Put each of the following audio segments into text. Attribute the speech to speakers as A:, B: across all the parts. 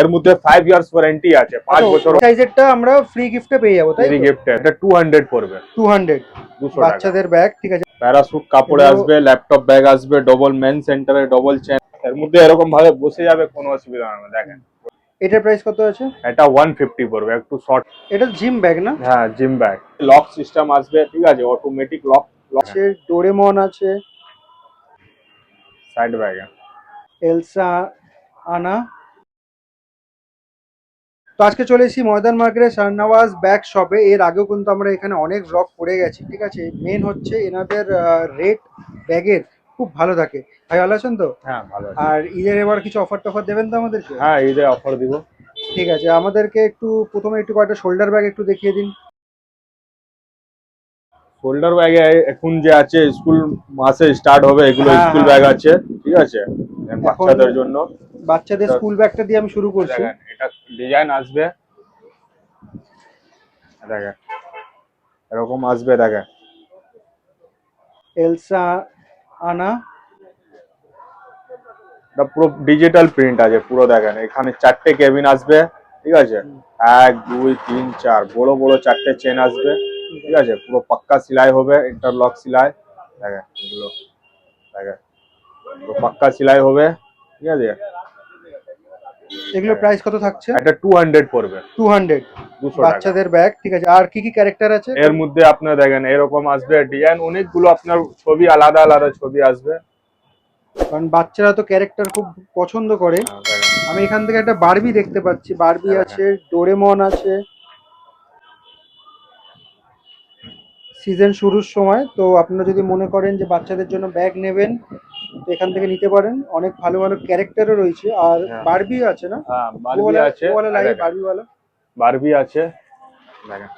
A: এর মধ্যে 5 years warranty আছে, 5 বছর।
B: সাইজেরটা আমরা ফ্রি গিফটে পেয়ে যাবো, তাই
A: ফ্রি গিফট। এটা 200 পড়বে।
B: 200
A: 200 টাকা।
B: বাচ্চাদের ব্যাগ, ঠিক আছে।
A: প্যারাসুট কাপড়ে আসবে, ল্যাপটপ ব্যাগ আসবে, ডবল মেন সেন্টারে, ডবল চেন। এর মধ্যে এরকম ভাবে বসে যাবে, কোনো অসুবিধা হবে না। দেখেন
B: এটার প্রাইস কত আছে?
A: এটা 150 পড়বে, একটু শর্ট।
B: এটা জিম ব্যাগ না?
A: হ্যাঁ, জিম ব্যাগ। লক সিস্টেম আসবে, ঠিক আছে, অটোমেটিক লক।
B: আছে, ডোরেমন আছে,
A: সাইড ব্যাগ।
B: এলসা, আনা। তো আজকে চলে এসেছি ময়দান মার্কেটের শাহনওয়াজ ব্যাগ শপে। এর আগেও কিন্তু আমরা এখানে অনেক ব্লগ করে গেছি, ঠিক আছে। মেন হচ্ছে এনাদের রেট ব্যাগের খুব ভালো থাকে। ভাই ভালো আছেন তো?
A: হ্যাঁ, ভালো আছে।
B: আর ঈদের এবার কিছু অফার টফার দেবেন তো আমাদেরকে?
A: হ্যাঁ, ঈদে অফার দিব।
B: ঠিক আছে, আমাদেরকে একটু প্রথমে একটু কয়েকটা শোল্ডার ব্যাগ একটু দেখিয়ে দিন।
A: শোল্ডার ব্যাগে এখন যে আছে, স্কুল মাসে স্টার্ট হবে, এগুলো স্কুল ব্যাগ আছে, ঠিক আছে, বাচ্চাদের জন্য।
B: বাচ্চাদের স্কুল ব্যাগটা দিয়ে আমি শুরু করছি।
A: দেখেন এটা ডিজাইন আসবে, দেখেন এরকম আসবে। দেখেন
B: এলসা, আনা।
A: এটা পুরো ডিজিটাল প্রিন্ট আছে পুরো। দেখেন এখানে 4টে কেবিন আসবে, ঠিক আছে, 1 2 3 4 বড় বড় 4টে চেন আসবে, ঠিক আছে। পুরো পাক্কা সেলাই হবে, ইন্টারলক সেলাই। দেখেন এগুলো, দেখেন পুরো পাক্কা সেলাই হবে, ঠিক আছে।
B: এগুলো প্রাইস কত থাকছে?
A: এটা 200 পড়বে।
B: 200
A: 200 টাকা।
B: বাচ্চাদের ব্যাগ, ঠিক আছে। আর কি কি ক্যারেক্টার আছে
A: এর মধ্যে আপনার দেখেন এরকম আসবে ডিজাইন, অনেকগুলো আপনার ছবি, আলাদা আলাদা ছবি আসবে।
B: কারণ বাচ্চারা তো ক্যারেক্টার খুব পছন্দ করে। আমি এখান থেকে একটা বারবি দেখতে পাচ্ছি, বারবি আছে, ডোরেমন আছে। সিজন শুরুর সময় তো আপনারা যদি মনে করেন যে বাচ্চাদের জন্য ব্যাগ নেবেন, তো এখান থেকে নিতে পারেন। অনেক ভালো ভালো ক্যারেক্টারও রয়েছে। আর বারবি আছে না?
A: হ্যাঁ, বারবি আছে,
B: বারবিওয়ালা
A: বারবি আছে। দেখেন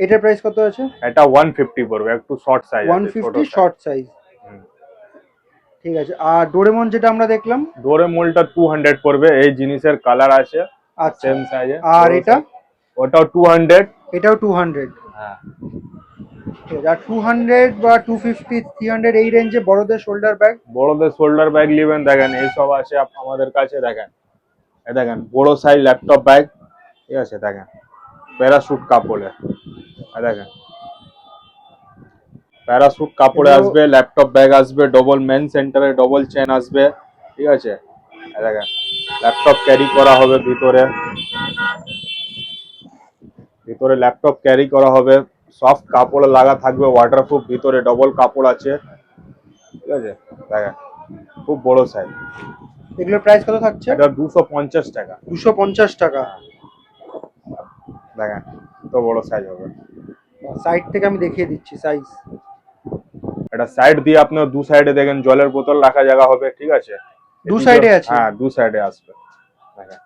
B: এটার প্রাইস কত আছে?
A: এটা 150 পড়বে, একটু শর্ট সাইজ আছে,
B: 150 শর্ট সাইজ, ঠিক আছে। আর ডোরেমন যেটা আমরা দেখলাম,
A: ডোরেমনটা 200 পড়বে। এই জিনিসের কালার আছে সেম সাইজে।
B: আর এটা
A: ওটাও 200।
B: এটাও 200।
A: হ্যাঁ,
B: ঠিক আছে। আর 200 বা 250 300 এই রেঞ্জে বড়দের শোল্ডার ব্যাগ,
A: বড়দের শোল্ডার ব্যাগ নেবেন, দেখেন এইসব আছে আমাদের কাছে। দেখেন এই দেখেন বড় সাইজ ল্যাপটপ ব্যাগ, ঠিক আছে। দেখেন প্যারাসুট কাপড়ে, দেখেন প্যারাসুট কাপড়ে আসবে, ল্যাপটপ ব্যাগ আসবে, ডবল মেন সেন্টারে, ডবল চেন আসবে, ঠিক আছে। দেখেন ল্যাপটপ ক্যারি করা হবে ভিতরে, ভিতরে ল্যাপটপ ক্যারি করা হবে। সফট কাপড় লাগা থাকবে, ওয়াটারপ্রুফ, ভিতরে ডবল কাপড় আছে, ঠিক আছে। দেখেন খুব বড় সাইজ।
B: এগুলোর প্রাইস কত থাকছে?
A: এটা 250 টাকা।
B: 250 টাকা।
A: দেখেন তো বড় সাইজ হবে।
B: সাইড থেকে আমি দেখিয়ে দিচ্ছি সাইজ।
A: এটা সাইড দিয়ে আপনার দু সাইডে দেখেন জলের বোতল রাখা জায়গা হবে, ঠিক আছে।
B: দু সাইডে আছে?
A: হ্যাঁ, দু সাইডে আসবে। দেখেন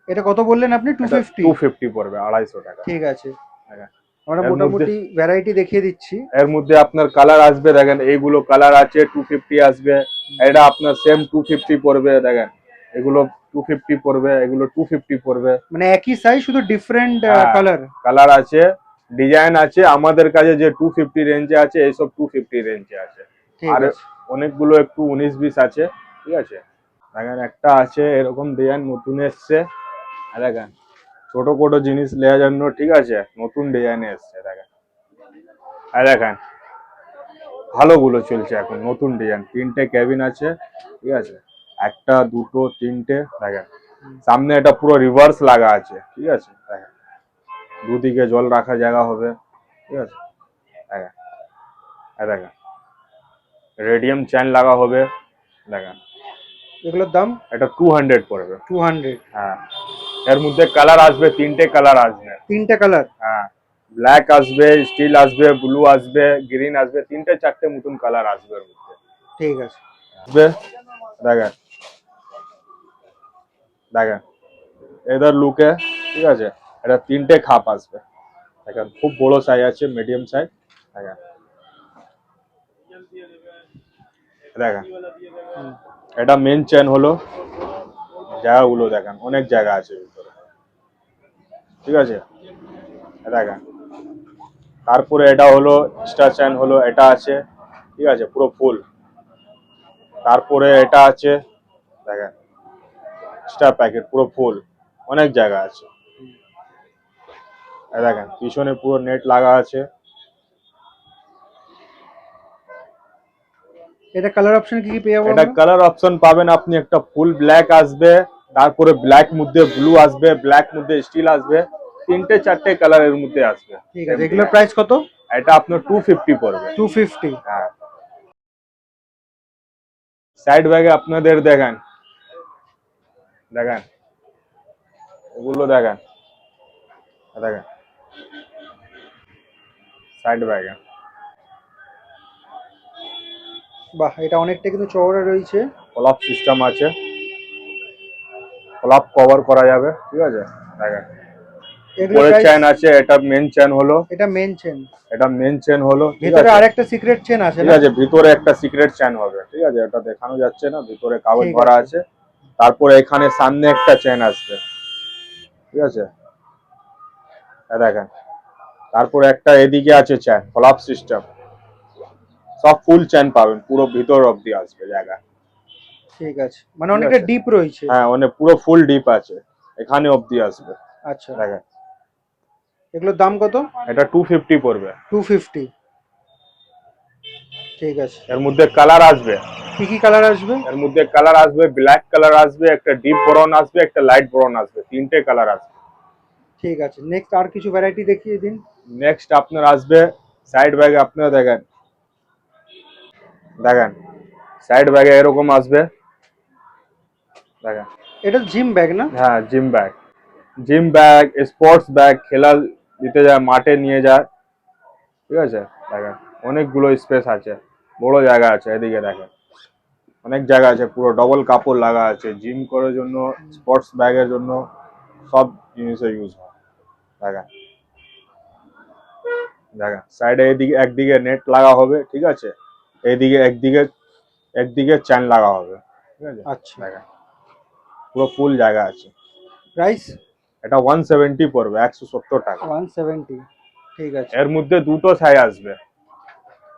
B: এটা কত বললেন আপনি? 250?
A: 250 পড়বে, 250 টাকা।
B: ঠিক আছে,
A: দেখেন
B: আমরা মোটামুটি ভ্যারাইটি দেখিয়ে দিচ্ছি।
A: এর মধ্যে আপনার কালার আসবে, দেখেন এইগুলো কালার আছে, 250 আসবে। এটা আপনার সেম 250 পড়বে। দেখেন এগুলো 250 পড়বে, এগুলো 250 পড়বে।
B: মানে একই সাইজ, শুধু ডিফারেন্ট কালার।
A: কালার আছে, ডিজাইন আছে। আমাদের কাছে যে 250 রেঞ্জে আছে, এইসব 250 রেঞ্জে আছে। আর অনেকগুলো একটু 19-20 আছে, ঠিক আছে। দেখেন একটা আছে এরকম ডিজাইন, নতুন এসছে। দেখেন ছোট ছোট জিনিস নেওয়ার জন্য, ঠিক আছে, নতুন ডিজাইনে এসছে। দেখেন দেখেন ভালোগুলো চলছে এখন, নতুন ডিজাইন। 3টে কেবিন আছে, ঠিক আছে, 1টা 2টো 3টে। দেখেন সামনে এটা পুরো রিভার্স লাগা আছে, ঠিক আছে। দেখেন দুদিকে জল রাখা জায়গা হবে, ঠিক আছে। দেখেন দেখেন রেডিয়াম চেন লাগা হবে। দেখেন
B: এগুলোর দাম
A: এটা 200 পড়বে।
B: 200?
A: হ্যাঁ, এর মধ্যে কালার আসবে, 3টে কালার আসবে।
B: 3টে কালার?
A: হ্যাঁ, ব্ল্যাক আসবে, স্টিল আসবে, ব্লু আসবে, গ্রিন আসবে, 3টে 4টে মতন কালার আসবে এর মধ্যে,
B: ঠিক আছে।
A: আসবে। দেখেন দেখেন এদের লুকে, ঠিক আছে। এটা 3টে খাপ আসবে। দেখেন খুব বড় সাইজ আছে, মিডিয়াম সাইজ। দেখেন দেখেন এটা মেন চেন হলো। জায়গাগুলো দেখেন, অনেক জায়গা আছে ভিতরে, ঠিক আছে। দেখেন তারপরে এটা হলো স্টার চেন হলো, এটা আছে, ঠিক আছে, পুরো ফুল। তারপরে এটা আছে, দেখেন স্টার প্যাকেট পুরো ফুল, অনেক জায়গা আছে। এই দেখেন পিছনে পুরো নেট লাগা আছে।
B: এটা কালার অপশন কি কি পেয়ে যাবো
A: এটা
B: আমরা?
A: কালার অপশন পাবেন আপনি, একটা ফুল ব্ল্যাক আসবে, তারপরে ব্ল্যাক মধ্যে ব্লু আসবে, ব্ল্যাক মধ্যে স্টিল আসবে, তিনটে চারটে কালার এর মধ্যে আসবে।
B: ঠিক আছে, এগুলোর প্রাইস কত?
A: এটা আপনার 250 পড়বে।
B: 250।
A: হ্যাঁ, সাইড ব্যাগে আপনাদের দেখেন, দেখেন এগুলো দেখেন, দেখেন সাইড ব্যাগে
B: বাহ, এটা অনেকটা কিন্তু চওড়া রয়েছে।
A: ফ্লপ সিস্টেম আছে, ফ্লপ কভার করা যাবে, ঠিক আছে। দেখেন
B: এগুলোর
A: উপরে
B: প্রাইস?
A: চেন আছে, এটা মেন চেন হলো,
B: এটা মেন চেন,
A: এটা মেন চেন হলো, ঠিক
B: ভিতরে
A: আছে।
B: আরেকটা সিক্রেট চেন আছে
A: ঠিক
B: না?
A: আছে, ভিতরে একটা সিক্রেট চেন হবে, ঠিক আছে, এটা দেখানো যাচ্ছে না, ভিতরে কাগজ
B: ঠিক
A: ভরা
B: আছে।
A: আছে। তারপরে এখানে সামনে একটা চেন আসবে, ঠিক আছে, এই দেখেন। তারপরে একটা এদিকে আছে চেন, ফ্লপ সিস্টেম, সব ফুল চেন পাবেন, পুরো ভিতর অব্দি আসবে জায়গা।
B: ঠিক আছে, মানে
A: ঠিক
B: অনেকটা
A: আছে।
B: ডিপ রয়েছে।
A: হ্যাঁ, মানে পুরো ফুল ডিপ আছে, এখানে অব্দি আসবে।
B: আচ্ছা,
A: দেখেন
B: এগুলোর দাম কত?
A: এটা 250 পড়বে।
B: 250। ঠিক আছে,
A: এর মধ্যে কালার আসবে,
B: কি কি কালার আসবে?
A: এর মধ্যে কালার আসবে, ব্ল্যাক কালার আসবে, একটা ডিপ ব্রাউন আসবে, একটা লাইট ব্রাউন আসবে, তিনটে কালার আসবে।
B: ঠিক আছে, নেক্সট আর কিছু ভ্যারাইটি দেখিয়ে দিন।
A: নেক্সট আপনার আসবে সাইড ব্যাগে, আপনারা দেখেন, দেখেন সাইড ব্যাগে এরকম আসবে, দেখেন।
B: এটা জিম ব্যাগ না?
A: হ্যাঁ, gym bag, gym bag, sports bag, খেলা দিতে যায়, মাঠে নিয়ে যায়, ঠিক আছে। দেখেন অনেকগুলো স্পেস আছে, বড় জায়গা আছে, এদিকে দেখেন অনেক জায়গা আছে, পুরো ডবল কাপড় লাগা আছে, জিম করার জন্য, স্পোর্টস ব্যাগের জন্য, সব জিনিসে ইউজ হয়। দেখেন, দেখেন সাইডে এদিকে একদিকে নেট লাগা হবে, ঠিক আছে, এইদিকে একদিকে একদিকে চেন লাগা হবে, ঠিক আছে।
B: আচ্ছা,
A: দেখেন পুরো ফুল জায়গা আছে।
B: প্রাইস?
A: এটা 170 পড়বে, 170 টাকা।
B: 170। ঠিক আছে,
A: এর মধ্যে দুটো সাইজ আসবে,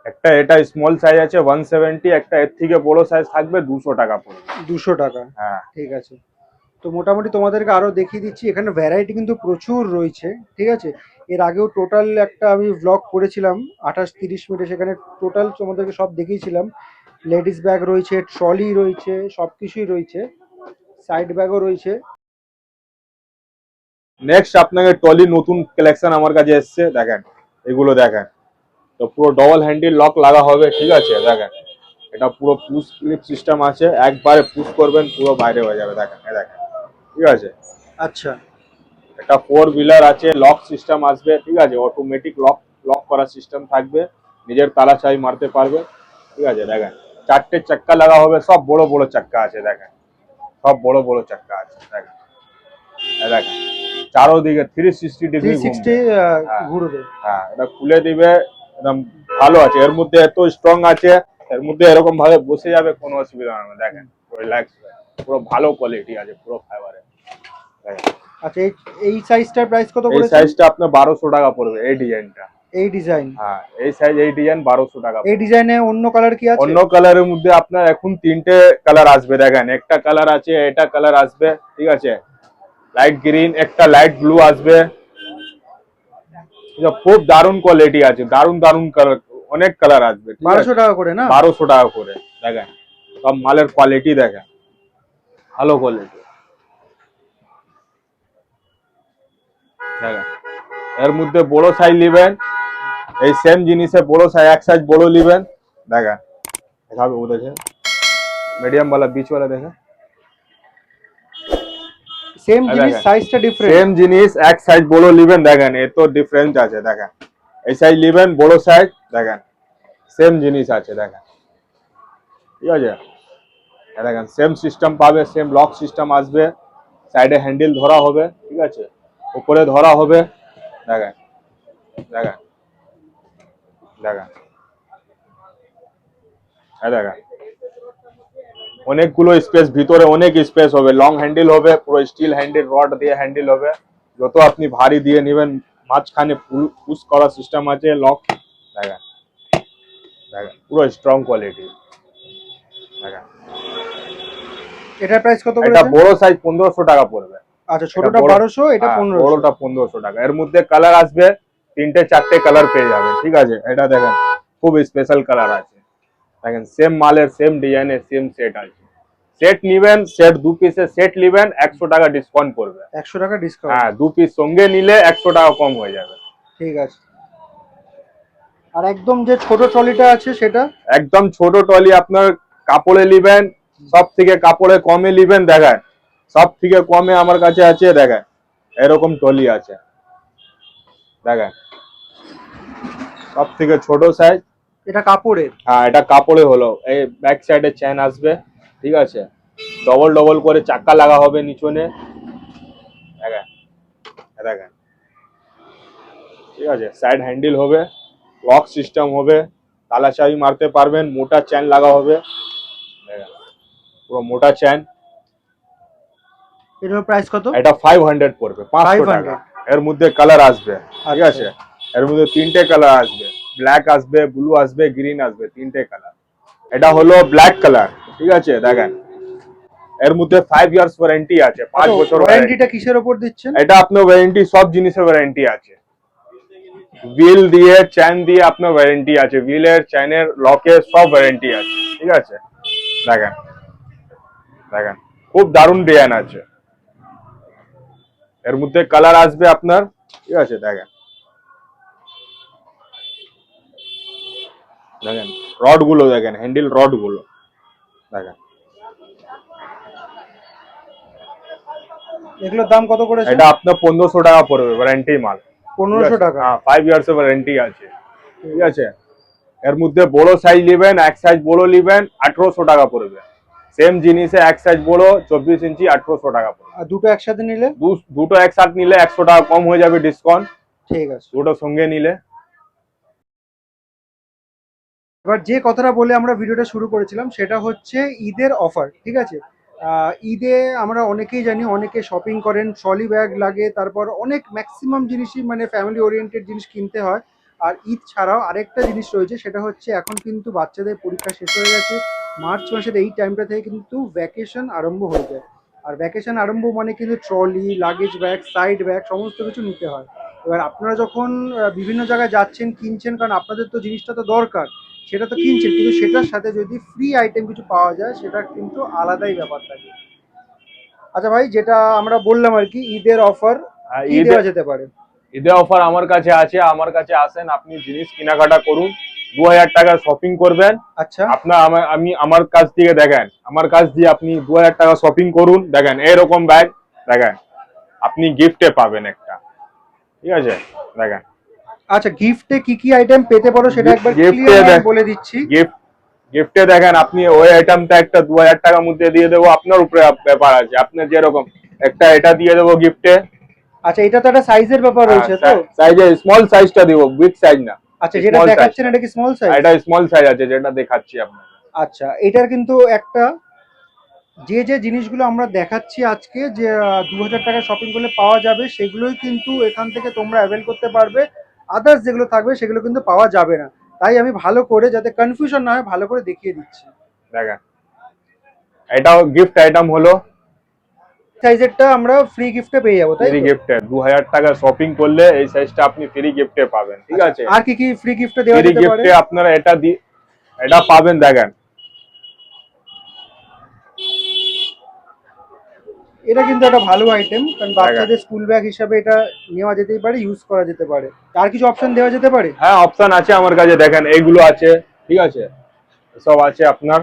A: একটা এটা স্মল সাইজ আছে 170, একটা এর থেকে বড় সাইজ থাকবে 200 টাকা পড়বে।
B: 200 টাকা।
A: হ্যাঁ,
B: ঠিক আছে, তো মোটামুটি তোমাদেরকে আরো দেখিয়ে দিচ্ছি, এখানে ভ্যারাইটি কিন্তু প্রচুর রয়েছে, ঠিক আছে। এর আগেও টোটাল একটা আমি ব্লগ করেছিলাম 28-30 মিনিটে, সেখানে টোটাল তোমাদেরকে সব দেখিয়েছিলাম। লেডিস ব্যাগ রয়েছে, ট্রলি রয়েছে, সব কিছুই রয়েছে, সাইড ব্যাগও রয়েছে।
A: নেক্সট আপনাকে ট্রলি নতুন কালেকশন আমার কাছে এসছে, দেখেন এগুলো দেখেন, তো পুরো ডবল হ্যান্ডেল লক লাগা হবে, ঠিক আছে। দেখেন এটা পুরো পুশ ক্লিপ সিস্টেম আছে, একবারে পুশ করবেন পুরো বাইরে হয়ে যাবে, দেখেন এই দেখেন, ঠিক আছে।
B: আচ্ছা,
A: এটা 4 হুইলার আছে, লক সিস্টেম আসবে, ঠিক আছে, অটোমেটিক লক লক করার সিস্টেম থাকবে, নিজের তালা চাই মারতে পারবে, ঠিক আছে। দেখেন চারটে চাক্কা লাগা হবে, সব বড় বড় চাক্কা আছে, দেখেন সব বড় বড় চাক্কা আছে, দেখেন এই দেখেন চারোদিকে 360 ডিগ্রি
B: 360
A: ঘুরবে। হ্যাঁ,
B: ঘুরবে।
A: হ্যাঁ, এটা খুলে দিবে, একদম ভালো আছে, এর মধ্যে এত স্ট্রং আছে, এর মধ্যে এরকম ভাবে বসে যাবে, কোনো অসুবিধা হবে না। দেখেন রিল্যাক্স, পুরো ভালো কোয়ালিটি আছে, পুরো ফাইবারে। দেখেন
B: আচ্ছা, এই সাইজটার প্রাইস কত
A: এই
B: পড়েছে?
A: সাইজটা আপনার 1200 টাকা পড়বে, এই ডিজাইনটা।
B: এই ডিজাইন?
A: হ্যাঁ, এই সাইজ এই ডিজাইন 1200 টাকা
B: এই
A: পড়বে।
B: ডিজাইনে অন্য কালার কি আছে?
A: অন্য কালারের মধ্যে আপনার এখন তিনটে কালার আসবে, দেখেন একটা কালার আছে, এটা কালার আসবে, ঠিক আছে, লাইট গ্রিন, একটা লাইট ব্লু আসবে। এটা খুব দারুণ কোয়ালিটি আছে, দারুণ দারুণ কালার, অনেক কালার আসবে, ঠিক আছে।
B: 1200 টাকা করে না?
A: 1200 টাকা করে, দেখেন সব মালের কোয়ালিটি দেখেন, ভালো কোয়ালিটি। দেখেন এর মধ্যে বড় সাইজ নেবেন, এই সেম জিনিসে বড় সাইজ, এক সাইজ বড় নেবেন। দেখেন দেখাবে, ও দেখে মিডিয়াম वाला, बीच वाला দেখেন,
B: সেম জিনিস,
A: দেখেন
B: সাইজটা ডিফারেন্ট।
A: সেম জিনিস এক সাইজ বড় নেবেন, দেখেন এত ডিফারেন্স আছে, দেখেন এই সাইজ নেবেন বড় সাইজ, দেখেন সেম জিনিস আছে, দেখেন ঠিক আছে। দেখেন সেম সিস্টেম পাবে, সেম লক সিস্টেম আসবে, সাইডে হ্যান্ডেল ধরা হবে, ঠিক আছে, উপরে ধরা হবে। দেখেন, দেখেন, দেখেন দেখেন অনেকগুলো স্পেস, ভিতরে অনেক স্পেস হবে, লং হ্যান্ডেল হবে, পুরো স্টিল হ্যান্ডেল, রড দিয়ে হ্যান্ডেল হবে, যত আপনি ভারী দিয়ে নেবেন, মাঝখানে পুশ করার সিস্টেম আছে, লক। দেখেন, দেখেন পুরো স্ট্রং কোয়ালিটি, দেখেন
B: এটার প্রাইস কত
A: এটা
B: করে?
A: বড় সাইজ 1500 টাকা পড়বে।
B: আচ্ছা, ছোটটা
A: বড়-
B: 1200, এটা
A: হ্যাঁ,
B: 1500।
A: বড়টা 1500 টাকা। এর মধ্যে কালার আসবে 3-4টে কালার পেয়ে যাবেন, ঠিক আছে। এটা দেখেন খুব স্পেশাল কালার আছে, দেখেন সেম মালের সেম ডিজাইনের সেম সেট আছে। সেট নিবেন, সেট 2 পিসের সেট নিবেন, 100 টাকা ডিসকাউন্ট পড়বে।
B: 100 টাকা ডিসকাউন্ট?
A: হ্যাঁ, 2 পিস সঙ্গে নিলে 100 টাকা কম হয়ে যাবে।
B: ঠিক আছে। আর একদম যে ছোট ট্রলিটা আছে সেটা?
A: একদম ছোট ট্রলি আপনার কাপড়ে নিবেন, সব থেকে কাপড়ে কমে নিবেন, দেখেন সব থেকে কমে আমার কাছে আছে, দেখেন এরকম ট্রলি আছে, দেখেন সব থেকে ছোট সাইজ।
B: এটা কাপড়ের?
A: হ্যাঁ, এটা কাপড়ে হলো। এই ব্যাক সাইডে চেন আসবে, ঠিক আছে, ডবল ডবল করে চাকা লাগা হবে নিচনে, দেখেন দেখেন, ঠিক আছে। সাইড হ্যান্ডেল হবে, লক সিস্টেম হবে, তালা চাবি মারতে পারবেন, মোটা চেন লাগা হবে, দেখেন পুরো মোটা চেন।
B: এটার প্রাইস কত?
A: এটা 500 পড়বে, 500 টাকা। এর মধ্যে কালার আসবে, ঠিক আছে, এর মধ্যে 3টে কালার আসবে, ব্ল্যাক আসবে, ব্লু আসবে, গ্রিন আসবে, 3টে কালার। এটা হলো ব্ল্যাক কালার, ঠিক আছে, দেখেন এর মধ্যে 5 ইয়ার্স ওয়ারেন্টি আছে, 5 বছর
B: ওয়ারেন্টিটা কিসের উপর দিচ্ছেন?
A: এটা আপনার ওয়ারেন্টি সব জিনিসের ওয়ারেন্টি আছে, হুইল দিয়ে চেন দিয়ে আপনার ওয়ারেন্টি আছে, হুইলের চেনের লকের সব ওয়ারেন্টি আছে, ঠিক আছে। দেখেন দেখেন খুব দারুণ ডিজাইন আছে। এর মধ্যে কালার আসবে আপনার, ঠিক আছে, দেখেন দেখেন রড গুলো, দেখেন হ্যান্ডেল রড গুলো, দেখেন
B: এগুলোর দাম কত করে?
A: এটা আপনার 1500 টাকা পড়বে, ওয়ারেন্টি মাল।
B: 1500 টাকা?
A: হ্যাঁ, 5 ইয়ার্স এর ওয়ারেন্টি আছে, ঠিক আছে। এর মধ্যে বড় সাইজ নেবেন, এক সাইজ বড় নেবেন, 1800 টাকা পড়বে। সেম জিনিসে এক সাইজ বড় 24 ইঞ্চি 1800 টাকা পড়বে।
B: আর দুটো একসাথে নিলে?
A: দুটো একসাথে নিলে 100 টাকা কম হয়ে যাবে ডিসকাউন্ট,
B: ঠিক আছে।
A: দুটো সঙ্গে নিলে।
B: এবার যে কথাটা বলে আমরা ভিডিওটা শুরু করেছিলাম সেটা হচ্ছে ঈদের অফার, ঠিক আছে। ঈদে আমরা অনেকেই জানি, অনেকে শপিং করেন, ট্রলি ব্যাগ লাগে, তারপর অনেক ম্যাক্সিমাম জিনিসই মানে ফ্যামিলি ওরিয়েন্টেড জিনিস কিনতে হয়। আর ঈদ ছাড়াও আরেকটা জিনিস রয়েছে, সেটা হচ্ছে এখন কিন্তু বাচ্চাদের পরীক্ষা শেষ হয়ে গেছে, মার্চ মাসের এই টাইমটা থেকে কিন্তু ভ্যাকেশন আরম্ভ হয়ে যায়। আর ভ্যাকেশন আরম্ভ মানে কিন্তু trolley, luggage bag, side bag সমস্ত কিছু নিতে হয়। এবার আপনারা যখন বিভিন্ন জায়গায় যাচ্ছেন, কিনছেন, কারণ আপনাদের তো জিনিসটা তো দরকার, সেটা তো কিনছেন, কিন্তু সেটার সাথে যদি ফ্রি আইটেম কিছু পাওয়া যায় সেটা কিন্তু আলাদাই ব্যাপার থাকে। আচ্ছা ভাই, যেটা আমরা বললাম আর কি, ঈদের অফার কি দেওয়া যেতে পারে?
A: ঈদের অফার আমার কাছে আছে, আমার কাছে আসেন, আপনি জিনিস কেনাকাটা করুন, 2000 টাকা শপিং করবেন।
B: আচ্ছা,
A: আপনার আমি আমার কাছ থেকে দেখেন, আমার কাছ দিয়ে আপনি 2000 টাকা শপিং করুন, দেখেন এরকম ব্যাগ, দেখেন আপনি গিফটে পাবেন একটা, ঠিক আছে, দেখেন।
B: আচ্ছা, গিফটে কি কি আইটেম পেতে পারো সেটা একবার
A: গিফটে
B: ক্লিয়ার বলে দিচ্ছি।
A: গিফটে দেখেন আপনি ওই আইটেমটা একটা 2000 টাকার মধ্যে দিয়ে দেবো, আপনার উপরে ব্যাপার আছে, আপনার যেরকম একটা এটা দিয়ে দেবো গিফটে।
B: আচ্ছা, এটা তো একটা সাইজের ব্যাপার রয়েছে তো?
A: সাইজে স্মল সাইজটা দিব, বিগ সাইজ না।
B: আচ্ছা, যেটা দেখাচ্ছেন এটা কি স্মল সাইজ?
A: এটা স্মল সাইজ আছে যেটা দেখাচ্ছি আপনাকে।
B: আচ্ছা, এটার কিন্তু একটা, যে যে জিনিসগুলো আমরা দেখাচ্ছি আজকে, যে 2000 টাকা শপিং করলে পাওয়া যাবে, সেগুলোই কিন্তু এখান থেকে তোমরা অ্যাভেল করতে পারবে। আদার্স যেগুলো থাকবে সেগুলো কিন্তু পাওয়া যাবে না। তাই আমি ভালো করে, যাতে কনফিউশন না হয়, ভালো করে দেখিয়ে দিচ্ছি।
A: দেখেন এটাও গিফট আইটেম হলো,
B: সাইজেরটা আমরা ফ্রি গিফটে পেয়ে যাবো, তাই
A: ফ্রি
B: তো?
A: গিফটে 2000 টাকা শপিং করলে এই সাইজটা আপনি ফ্রি গিফটে পাবেন, ঠিক আছে।
B: আর কি কি ফ্রি গিফটে দেওয়া
A: ফ্রি
B: যেতে পারে?
A: গিফটে আপনারা এটা পাবেন, দেখেন
B: এটা কিন্তু একটা ভালো আইটেম, কারণ বাচ্চাদের স্কুল ব্যাগ হিসাবে এটা নেওয়া যেতেই পারে, ইউজ করা যেতে পারে। আর কিছু অপশন দেওয়া যেতে পারে?
A: হ্যাঁ, অপশন আছে আমার কাছে, দেখেন এইগুলো আছে, ঠিক আছে, সব আছে আপনার।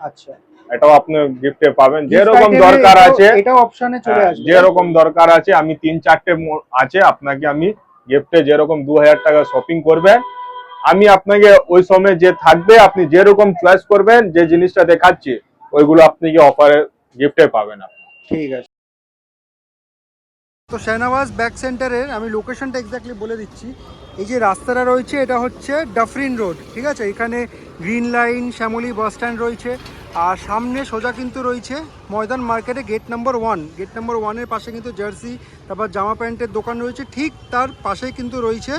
B: আচ্ছা,
A: এটাও আপনি গিফটে পাবেন, যেরকম দরকার আছে
B: এটাও অপশনে চলে আসবে।
A: যেরকম দরকার আছে, আমি 3-4টে আছে আপনাকে, আমি গিফটে যেরকম 2000 টাকা শপিং করবেন, আমি আপনাকে ওই সময় যে থাকবে, আপনি যেরকম চয়েস করবেন, যে জিনিসটা দেখাচ্ছি ওইগুলো আপনি কি অফারে গিফটে পাবেন।
B: ঠিক আছে। তো শাহনওয়াজ ব্যাগ সেন্টারের আমি লোকেশনটা এক্স্যাক্টলি বলে দিচ্ছি। এই যে রাস্তাটা রয়েছে এটা হচ্ছে ডাফরিন রোড, ঠিক আছে। এখানে green line, Shyamoli bus stand রয়েছে, আর সামনে সোজা কিন্তু রয়েছে ময়দান মার্কেটে গেট নাম্বার 1। গেট নাম্বার 1-এর পাশে কিন্তু জার্সি, তারপর জামা প্যান্টের দোকান রয়েছে, ঠিক তার পাশেই কিন্তু রয়েছে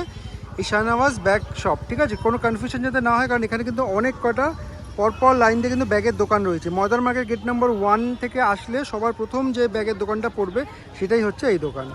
B: এই শাহনওয়াজ ব্যাগ শপ, ঠিক আছে। কোনো কনফিউশন যাতে না হয়, কারণ এখানে কিন্তু অনেক কটা পরপর লাইন দিয়ে কিন্তু ব্যাগের দোকান রয়েছে। ময়দান মার্কেট গেট নাম্বার 1 থেকে আসলে সবার প্রথম যে ব্যাগের দোকানটা পড়বে সেটাই হচ্ছে এই দোকান।